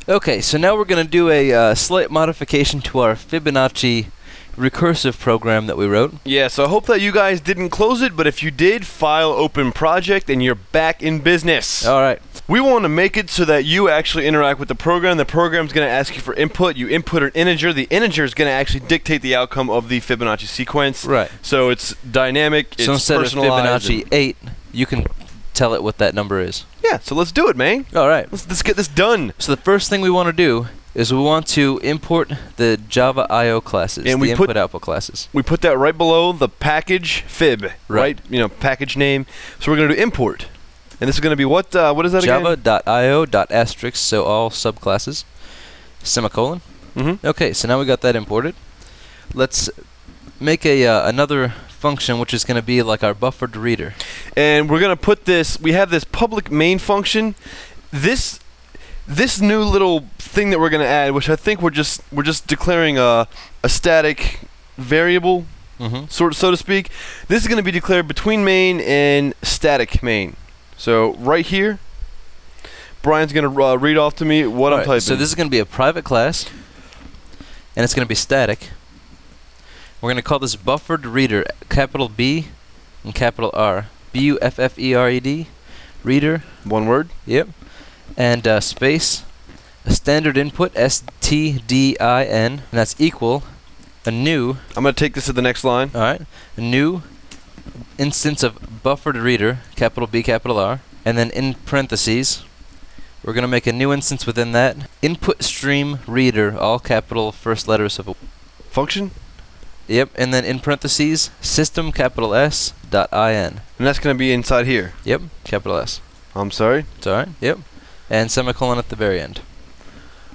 Okay, so now we're going to do a slight modification to our Fibonacci recursive program that we wrote. Yeah, so I hope that you guys didn't close it, but if you did, file open project and you're back in business. All right. We want to make it so that you actually interact with the program. The program's going to ask you for input. You input an integer. The integer is going to actually dictate the outcome of the Fibonacci sequence. Right. So it's dynamic, So it's instead of personalized. Fibonacci 8, you can tell it what that number is. Yeah, so let's do it, man. All right. Let's get this done. So the first thing we want to do is we want to import the Java I/O classes, And the input-output classes. We put that right below the package fib, right? You know, package name. So we're going to do import. And this is going to be what is that again? Java.io.asterisk, so all subclasses, semicolon. Okay, so now we got that imported. Let's make another function which is going to be like our buffered reader. And we're going to put this, we have this public main function. This new little thing that we're going to add, which I think we're just declaring a static variable, so to speak. This is going to be declared between main and static main. So right here, Brian's going to read off to me what I'm typing. So this is going to be a private class, and it's going to be static. We're going to call this buffered reader, capital B and capital R. B-U-F-F-E-R-E-D, reader. One word. Yep. And space, a standard input, S-T-D-I-N, and that's equal a new. I'm going to take this to the next line. All right. A new instance of buffered reader, capital B, capital R, and then in parentheses, we're going to make a new instance within that. Input stream reader, all capital first letters of a function. Yep, and then in parentheses, system capital S dot IN. And that's going to be inside here. Yep, capital S. I'm sorry. It's all right. Yep, and semicolon at the very end.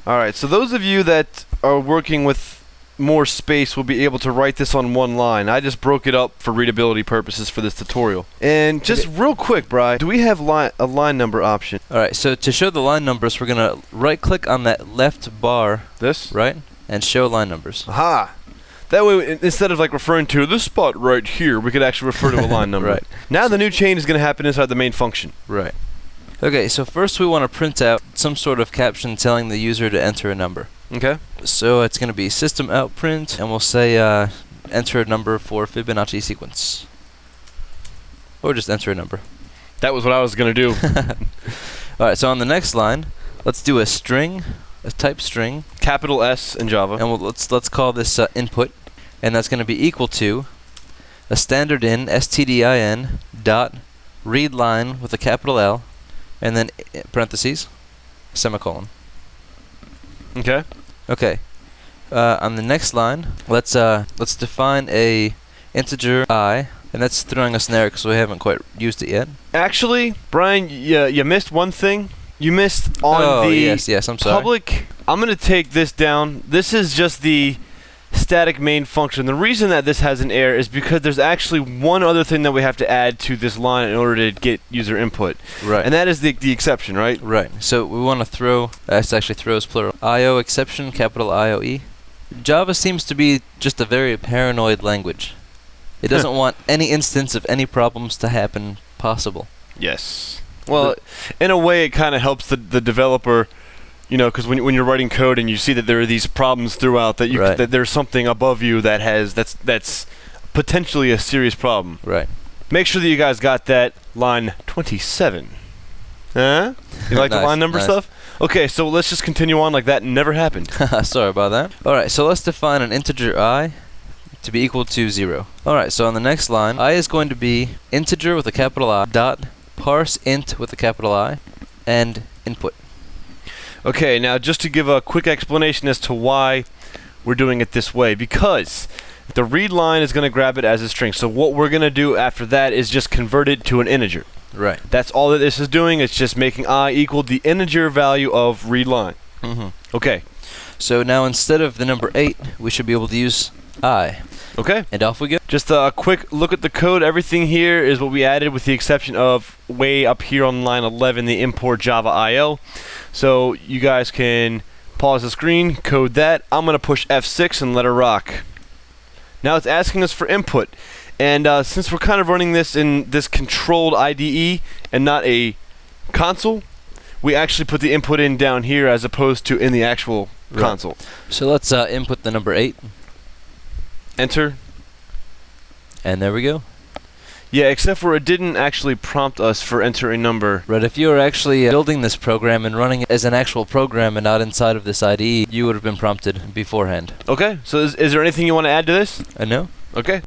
All right. So those of you that are working with more space will be able to write this on one line. I just broke it up for readability purposes for this tutorial. And just real quick, Bri, do we have a line number option? All right. So to show the line numbers, we're gonna right-click on that left bar. This? Right, and show line numbers. Aha. That way, instead of like referring to this spot right here, we could actually refer to a line number. Right. Now the new chain is going to happen inside the main function. Right. Okay, so first we want to print out some sort of caption telling the user to enter a number. Okay. So it's going to be system out print, and we'll say enter a number for Fibonacci sequence. Or just enter a number. That was what I was going to do. Alright, so on the next line, let's do a string, a type string. Capital S in Java. And let's call this input. And that's going to be equal to a standard in, stdin, dot, read line with a capital L, and then parentheses, semicolon. Okay. Okay. On the next line, let's define a integer I, and that's throwing us an error because we haven't quite used it yet. Actually, Brian, you missed one thing. You missed on the yes, I'm sorry. public. I'm going to take this down. This is just the static main function. The reason that this has an error is because there's actually one other thing that we have to add to this line in order to get user input. Right. And that is the exception, right? Right. So we want to throw, this actually throws plural, IO exception, capital IOE. Java seems to be just a very paranoid language. It doesn't want any instance of any problems to happen possible. Yes. Well, in a way, it kind of helps the developer. You know, because when you're writing code and you see that there are these problems throughout, that that there's something above you that has that's potentially a serious problem. Right. Make sure that you guys got that line 27. Huh? You like the line number stuff? Okay, so let's just continue on like that never happened. Sorry about that. All right, so let's define an integer I to be equal to 0. All right, so on the next line, I is going to be integer with a capital I dot parse int with a capital I and input. Okay, now just to give a quick explanation as to why we're doing it this way, because the read line is going to grab it as a string. So what we're going to do after that is just convert it to an integer. Right. That's all that this is doing. It's just making I equal the integer value of read line. Okay. So now instead of the number 8, we should be able to use I. Okay. And off we go. Just a quick look at the code. Everything here is what we added with the exception of way up here on line 11, the import Java IO. So you guys can pause the screen, code that. I'm going to push F6 and let it rock. Now it's asking us for input. And since we're kind of running this in this controlled IDE and not a console, we actually put the input in down here as opposed to in the actual console. So let's input the number 8. Enter. And there we go. Yeah, except for it didn't actually prompt us for enter a number. Right, if you were actually building this program and running it as an actual program and not inside of this IDE, you would have been prompted beforehand. Okay, so is there anything you want to add to this? No? Okay.